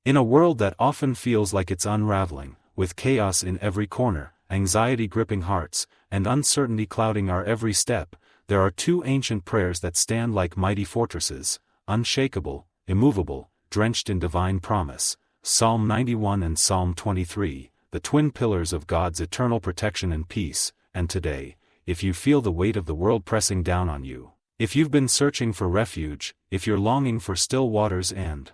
In a world that often feels like it's unraveling, with chaos in every corner, anxiety gripping hearts, and uncertainty clouding our every step, there are two ancient prayers that stand like mighty fortresses, unshakable, immovable, drenched in divine promise. Psalm 91 and Psalm 23, the twin pillars of God's eternal protection and peace. And today, if you feel the weight of the world pressing down on you, if you've been searching for refuge, if you're longing for still waters and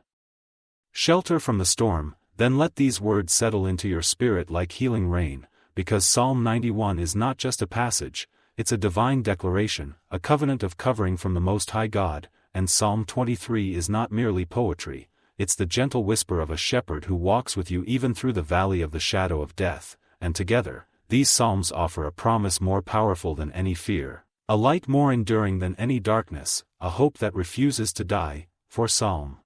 shelter from the storm, then let these words settle into your spirit like healing rain, because Psalm 91 is not just a passage, it's a divine declaration, a covenant of covering from the Most High God, and Psalm 23 is not merely poetry, it's the gentle whisper of a shepherd who walks with you even through the valley of the shadow of death, and together, these psalms offer a promise more powerful than any fear, a light more enduring than any darkness, a hope that refuses to die. For Psalm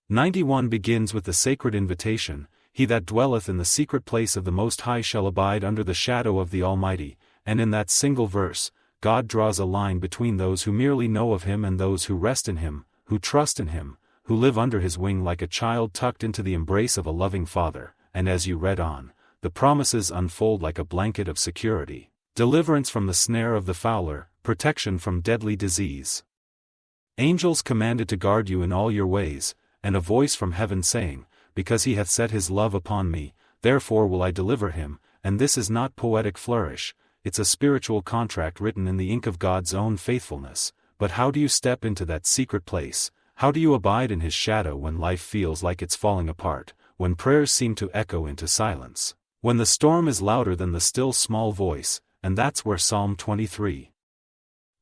91 begins with the sacred invitation, "He that dwelleth in the secret place of the Most High shall abide under the shadow of the Almighty," and in that single verse, God draws a line between those who merely know of Him and those who rest in Him, who trust in Him, who live under His wing like a child tucked into the embrace of a loving Father. And as you read on, the promises unfold like a blanket of security: deliverance from the snare of the fowler, protection from deadly disease, angels commanded to guard you in all your ways, and a voice from heaven saying, "Because he hath set his love upon me, therefore will I deliver him." And this is not poetic flourish, it's a spiritual contract written in the ink of God's own faithfulness. But how do you step into that secret place? How do you abide in His shadow when life feels like it's falling apart, when prayers seem to echo into silence, when the storm is louder than the still small voice? And that's where Psalm 23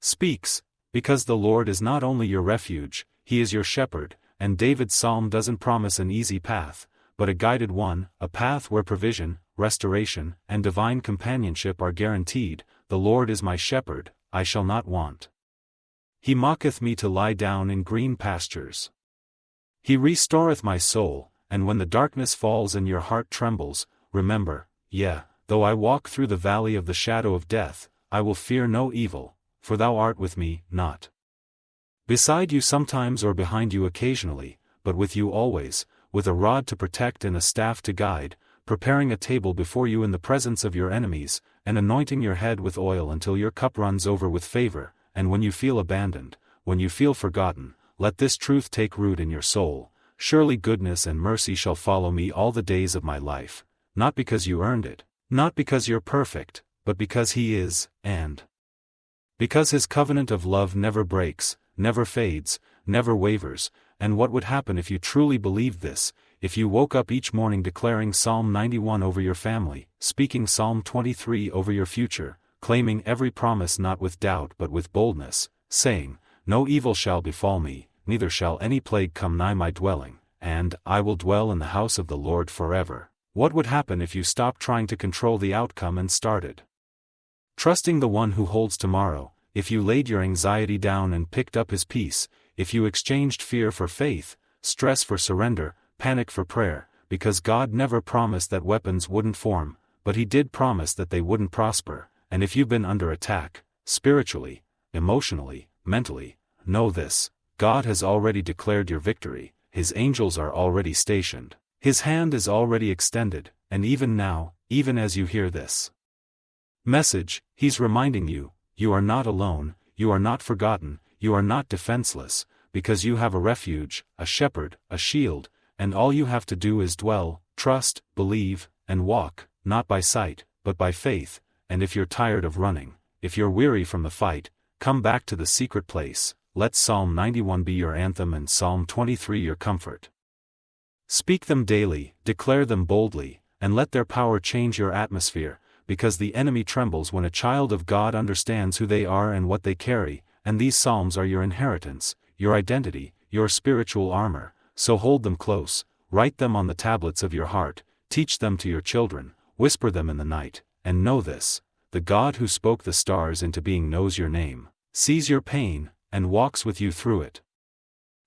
speaks, because the Lord is not only your refuge, He is your shepherd. And David's psalm doesn't promise an easy path, but a guided one, a path where provision, restoration, and divine companionship are guaranteed. "The Lord is my shepherd, I shall not want. He maketh me to lie down in green pastures. He restoreth my soul." And when the darkness falls and your heart trembles, remember, "Yea, though I walk through the valley of the shadow of death, I will fear no evil, for thou art with me," not beside you sometimes or behind you occasionally, but with you always, with a rod to protect and a staff to guide, preparing a table before you in the presence of your enemies, and anointing your head with oil until your cup runs over with favor. And when you feel abandoned, when you feel forgotten, let this truth take root in your soul: "Surely goodness and mercy shall follow me all the days of my life," not because you earned it, not because you're perfect, but because He is, and because His covenant of love never breaks, never fades, never wavers. And what would happen if you truly believed this? If you woke up each morning declaring Psalm 91 over your family, speaking Psalm 23 over your future, claiming every promise not with doubt but with boldness, saying, "No evil shall befall me, neither shall any plague come nigh my dwelling, and I will dwell in the house of the Lord forever." What would happen if you stopped trying to control the outcome and started trusting the one who holds tomorrow? If you laid your anxiety down and picked up His peace, if you exchanged fear for faith, stress for surrender, panic for prayer, because God never promised that weapons wouldn't form, but He did promise that they wouldn't prosper. And if you've been under attack, spiritually, emotionally, mentally, know this: God has already declared your victory, His angels are already stationed, His hand is already extended, and even now, even as you hear this message, He's reminding you, you are not alone, you are not forgotten, you are not defenseless, because you have a refuge, a shepherd, a shield, and all you have to do is dwell, trust, believe, and walk, not by sight, but by faith. And if you're tired of running, if you're weary from the fight, come back to the secret place. Let Psalm 91 be your anthem and Psalm 23 your comfort. Speak them daily, declare them boldly, and let their power change your atmosphere, because the enemy trembles when a child of God understands who they are and what they carry. And these psalms are your inheritance, your identity, your spiritual armor. So hold them close, write them on the tablets of your heart, teach them to your children, whisper them in the night, and know this: the God who spoke the stars into being knows your name, sees your pain, and walks with you through it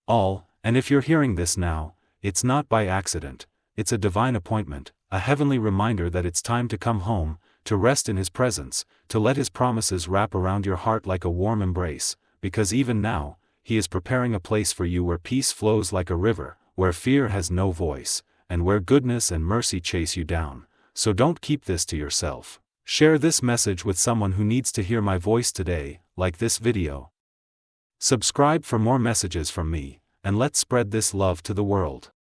all. And if you're hearing this now, it's not by accident, it's a divine appointment, a heavenly reminder that it's time to come home, to rest in His presence, to let His promises wrap around your heart like a warm embrace, because even now, He is preparing a place for you where peace flows like a river, where fear has no voice, and where goodness and mercy chase you down. So don't keep this to yourself. Share this message with someone who needs to hear my voice today, like this video. Subscribe for more messages from me, and let's spread this love to the world.